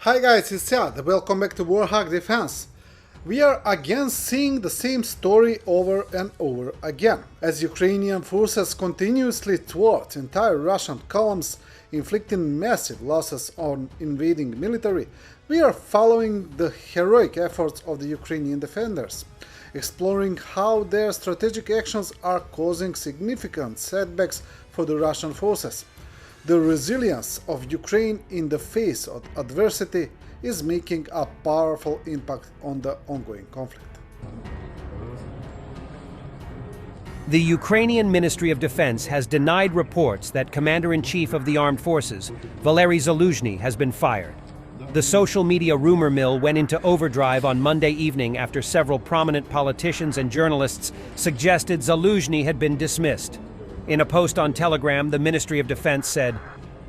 Hi guys, it's Chad. Welcome back to Warthog Defense. We are again seeing the same story over and over again, as Ukrainian forces continuously thwart entire Russian columns, inflicting massive losses on invading military. We are following the heroic efforts of the Ukrainian defenders, exploring how their strategic actions are causing significant setbacks for the Russian forces. The resilience of Ukraine in the face of adversity is making a powerful impact on the ongoing conflict. The Ukrainian Ministry of Defense has denied reports that Commander-in-Chief of the Armed Forces, Valery Zaluzhny, has been fired. The social media rumor mill went into overdrive on Monday evening after several prominent politicians and journalists suggested Zaluzhny had been dismissed. In a post on Telegram, the Ministry of Defense said,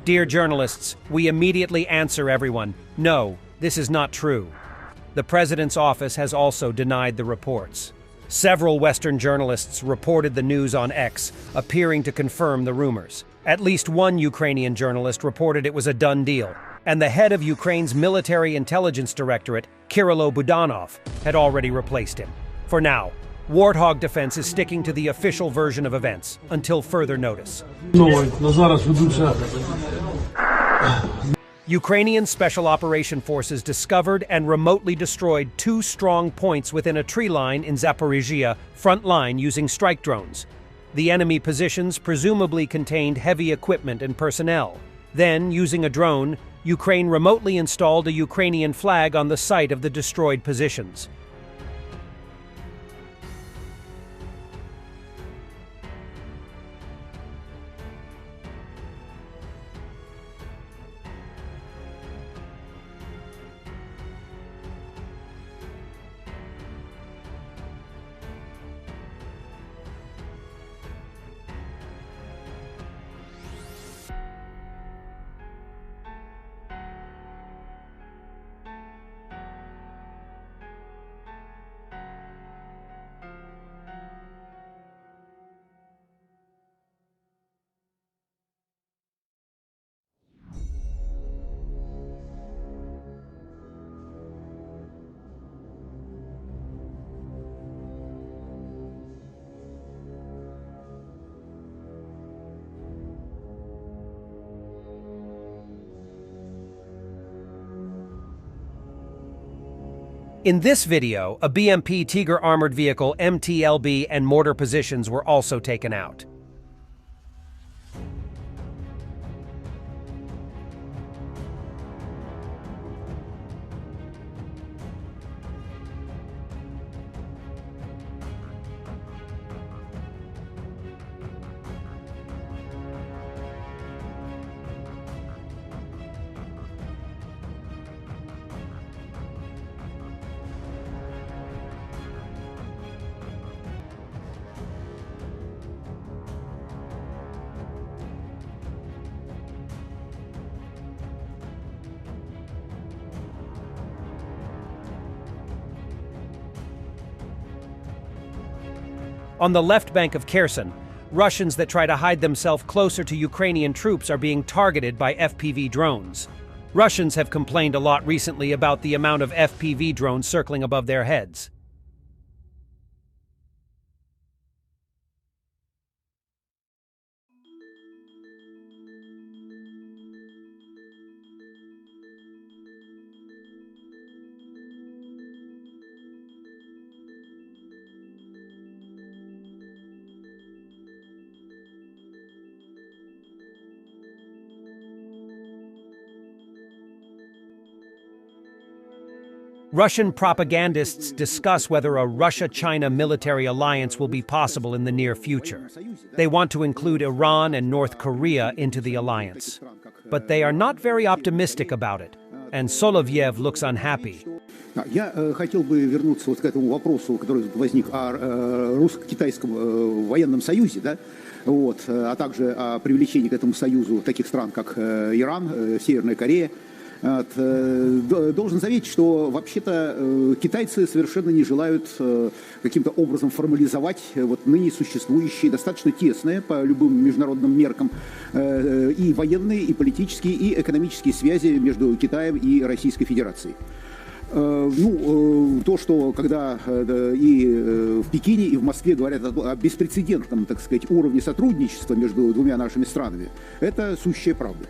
"Dear journalists, we immediately answer everyone. No, this is not true." The President's office has also denied the reports. Several Western journalists reported the news on X, appearing to confirm the rumors. At least one Ukrainian journalist reported it was a done deal, and the head of Ukraine's Military Intelligence Directorate, Kirillo Budanov, had already replaced him. For now, Warthog Defense is sticking to the official version of events, until further notice. Ukrainian Special Operation Forces discovered and remotely destroyed two strong points within a tree line in Zaporizhia Frontline using strike drones. The enemy positions presumably contained heavy equipment and personnel. Then, using a drone, Ukraine remotely installed a Ukrainian flag on the site of the destroyed positions. In this video, a BMP Tiger armored vehicle MTLB and mortar positions were also taken out. On the left bank of Kherson, Russians that try to hide themselves closer to Ukrainian troops are being targeted by FPV drones. Russians have complained a lot recently about the amount of FPV drones circling above their heads. Russian propagandists discuss whether a Russia-China military alliance will be possible in the near future. They want to include Iran and North Korea into the alliance. But they are not very optimistic about it, and Solovyev looks unhappy. Я хотел бы вернуться вот к этому вопросу, который возник о русско-китайском военном союзе, да? Вот, а также о привлечении к этому союзу таких стран, как Иран, Северная Корея. Должен заметить, что вообще-то китайцы совершенно не желают каким-то образом формализовать вот ныне существующие, достаточно тесные по любым международным меркам и военные, и политические, и экономические связи между Китаем и Российской Федерацией. То, что когда и в Пекине, и в Москве говорят о беспрецедентном, так сказать, уровне сотрудничества между двумя нашими странами, это сущая правда.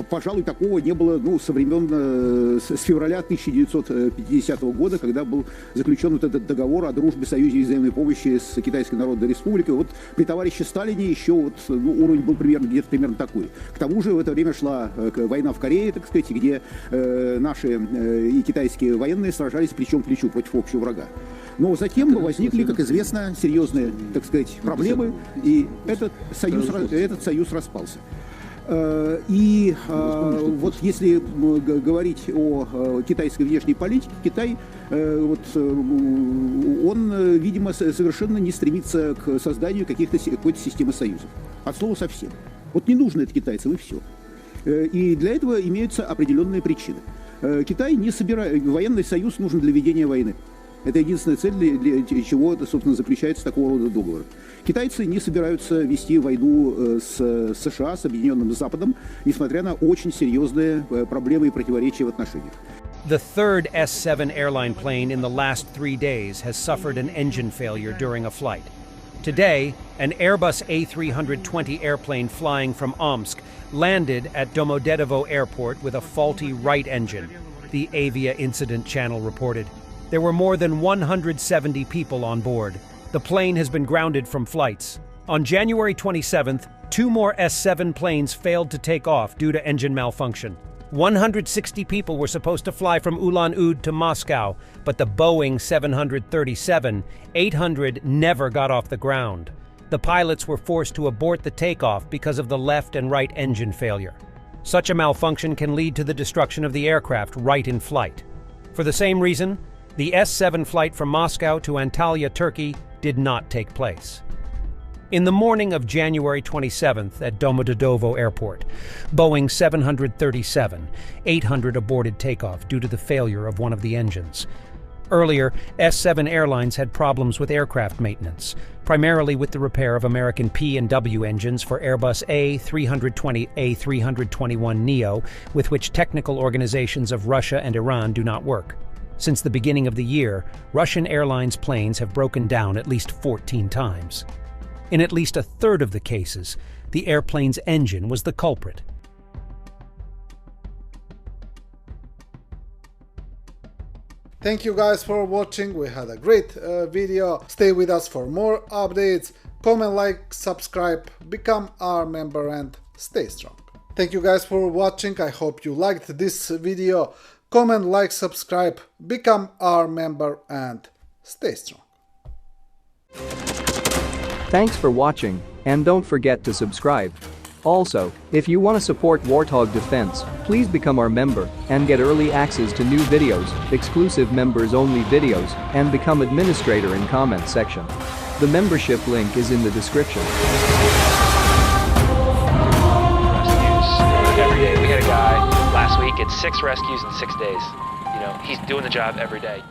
Пожалуй, такого не было со времен, с февраля 1950 года, когда был заключен вот этот договор о дружбе, союзе и взаимной помощи с Китайской Народной Республикой. Вот при товарище Сталине еще уровень был где-то примерно такой. К тому же в это время шла война в Корее, так сказать, где наши и китайские военные сражались плечом к плечу против общего врага. Но затем возникли, как известно, серьезные, так сказать, проблемы, и этот союз распался. И вот если говорить о китайской внешней политике, Китай, он, видимо, совершенно не стремится к созданию какой-то системы союзов. От слова совсем. Вот не нужно это китайцам, и все. И для этого имеются определенные причины. Китай не собирает... Военный союз нужен для ведения войны. Это единственная цель, для чего, собственно, заключается такого рода договор. Китайцы не собираются вести войну с США, с Объединенным Западом, несмотря на очень серьезные проблемы и противоречия в отношениях. The third S-7 airline plane in the last 3 days has suffered an engine failure during a flight. Today, an Airbus A320 airplane flying from Omsk landed at Domodedovo Airport with a faulty right engine, the Avia Incident Channel reported. There were more than 170 people on board. The plane has been grounded from flights. On January 27th, 2 more S-7 planes failed to take off due to engine malfunction. 160 people were supposed to fly from Ulan-Ude to Moscow, but the Boeing 737-800 never got off the ground. The pilots were forced to abort the takeoff because of the left and right engine failure. Such a malfunction can lead to the destruction of the aircraft right in flight. For the same reason, the S-7 flight from Moscow to Antalya, Turkey, did not take place. In the morning of January 27th at Domodedovo Airport, Boeing 737-800 aborted takeoff due to the failure of one of the engines. Earlier, S-7 Airlines had problems with aircraft maintenance, primarily with the repair of American P&W engines for Airbus A320, A321neo, with which technical organizations of Russia and Iran do not work. Since the beginning of the year, Russian Airlines planes have broken down at least 14 times. In at least a third of the cases, the airplane's engine was the culprit. Thank you guys for watching. We had a great video. Stay with us for more updates. Comment, like, subscribe, become our member, and stay strong. Thank you guys for watching. I hope you liked this video. Comment, like, subscribe, become our member, and stay strong. Thanks for watching, and don't forget to subscribe. Also, if you want to support Warthog Defense, please become our member and get early access to new videos, exclusive members-only videos, and become administrator in comment section. The membership link is in the description. Every day. We had a guy last week, it's 6 rescues in 6 days. You know, he's doing the job every day.